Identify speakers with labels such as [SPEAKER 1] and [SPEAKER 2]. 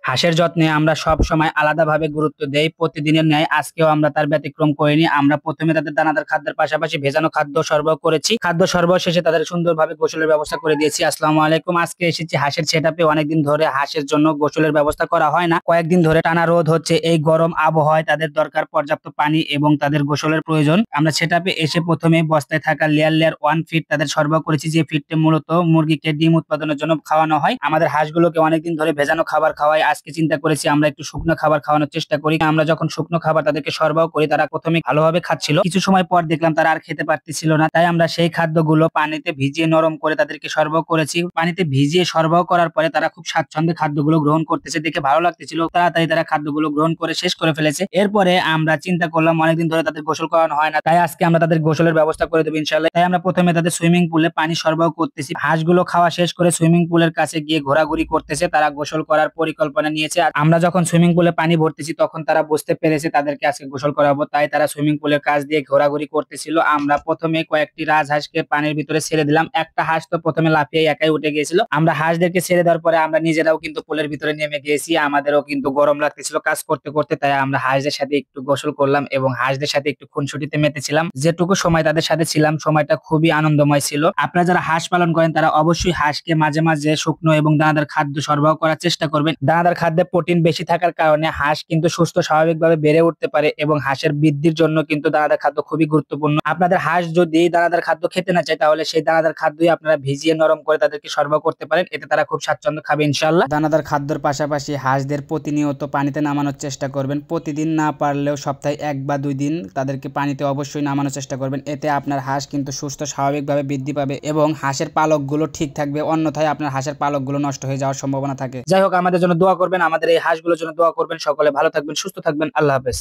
[SPEAKER 1] হাঁসের যত্নে আমরা সব সময় আলাদাভাবে গুরুত্ব দেই। প্রতিদিনের ন্যায় আজকেও আমরা তার ব্যতিক্রম করিনি। আমরা প্রথমে তাদের দানাদার খাদ্যের পাশাপাশি ভেজানো খাদ্য সরবরাহ করেছি। খাদ্য সরবরাহ শেষে তাদের সুন্দরভাবে গোসলের ব্যবস্থা করে দিয়েছি। আসসালামু আলাইকুম। আজকে এসেছি হাঁসের সেটআপে। অনেকদিন ধরে হাঁসের জন্য গোসলের ব্যবস্থা করা হয় না। কয়েকদিন ধরে টানা রোদ হচ্ছে। এই গরম আবহাওয়ায় তাদের দরকার পর্যাপ্ত পানি এবং তাদের গোসলের প্রয়োজন। আমরা সেটআপে এসে প্রথমে বস্তায় থাকা লেয়ার 1 ফিড তাদের সরবরাহ করেছি, যে ফিডটা মূলত মুরগিকে ডিম উৎপাদনের জন্য খাওয়ানো হয়। আমাদের হাঁসগুলোকে অনেকদিন ধরে ভেজানো খাবার খাওয়াই। আজকে চিন্তা করেছি আমরা একটু শুকনো খাবার খাওয়ানোর চেষ্টা করি। আমরা যখন শুকনো খাবার তাদেরকে সরবরাহ করি, তারা প্রথমে ভালোভাবে খাচ্ছিল। কিছু সময় পর দেখলাম তারা আর খেতে পারতেছিল না। তাই আমরা সেই খাদ্যগুলো পানিতে ভিজিয়ে নরম করে তাদেরকে সরবরাহ করেছি। পানিতে ভিজিয়ে সরবরাহ করার পরে তারা খুব স্বাচ্ছন্দ্যে খাদ্যগুলো গ্রহণ করতেছে, দেখে ভালো লাগতেছিল। তাড়াতাড়ি তারা খাদ্যগুলো গ্রহণ করে শেষ করে ফেলেছে। এরপরে আমরা চিন্তা করলাম অনেকদিন ধরে তাদের গোসল করানো হয় না, তাই আজকে আমরা তাদের গোসলের ব্যবস্থা করে দেবো ইনশাআল্লাহ। তাই আমরা প্রথমে তাদের সুইমিং পুলে পানি সরবরাহ করতেছি। হাঁসগুলো খাওয়া শেষ করে সুইমিং পুলের কাছে গিয়ে ঘোরাঘুরি করতেছে। তারা গোসল করার পরিকল্পনা নিয়েছে। আর আমরা যখন সুইমিং পুলে পানি ভরতেছি তখন তারা বুঝতে পেরেছে তাদেরকে আজকে গোসল করাবো, তাই তারা সুইমিং পুলের কাছ দিয়ে ঘোরাঘুরি করতেছিল। আমরা প্রথমে কয়েকটি রাজহাঁসকে পানির ভিতরে ছেড়ে দিলাম। একটা হাঁস তো প্রথমে লাফিয়ে একাই উঠে গিয়েছিল। আমরা হাঁসদেরকে ছেড়ে দেওয়ার পরে আমরা নিজেরাও কিন্তু পুলের ভিতরে নেমে গিয়েছি। আমাদেরও কিন্তু গরম লাগতেছিল কাজ করতে করতে, তাই আমরা হাঁসদের সাথে একটু গোসল করলাম এবং হাঁসদের সাথে একটু খুনসুটিতে মেতেছিলাম। যেটুকু সময় তাদের সাথে ছিলাম সময়টা খুবই আনন্দময় ছিল। আপনারা যারা হাঁস পালন করেন তারা অবশ্যই হাঁসকে মাঝে মাঝে শুকনো এবং দানাদার খাদ্য সরবরাহ করার চেষ্টা করবেন। দানাদার খাদ্যে প্রোটিন বেশি থাকার কারণে হাঁস কিন্তু সুস্থ স্বাভাবিকভাবে বেড়ে উঠতে পারে এবং হাঁসের বৃদ্ধির জন্য কিন্তু দানাদার খাদ্য খুবই গুরুত্বপূর্ণ। আপনাদের হাঁস যদি দানাদার খাদ্য খেতে না চায় তাহলে সেই দানাদার খাদ্যই আপনারা ভিজিয়ে নরম করে তাদেরকে সরবরাহ করতে পারেন। এতে তারা খুব স্বাচ্ছন্দ্য খাবে ইনশাআল্লাহ। দানাদার খাদ্যের পাশাপাশি হাঁসদের প্রতিনিয়ত পানিতে নামানোর চেষ্টা করবেন। প্রতিদিন না পারলেও সপ্তাহে 1 বা 2 দিন তাদেরকে পানিতে অবশ্যই নামানোর চেষ্টা করবেন। এতে আপনার হাঁস কিন্তু সুস্থ স্বাভাবিকভাবে বৃদ্ধি পাবে এবং হাঁসের পালকগুলো ঠিক থাকবে। অন্যথায় আপনার হাঁসের পালকগুলো নষ্ট হয়ে যাওয়ার সম্ভাবনা থাকে। যাই হোক, আমাদের জন্য দোয়া করবেন, আমাদের এই হাঁসগুলোর জন্য দোয়া করবেন। সকলে ভালো থাকবেন, সুস্থ থাকবেন। আল্লাহ হাফেজ।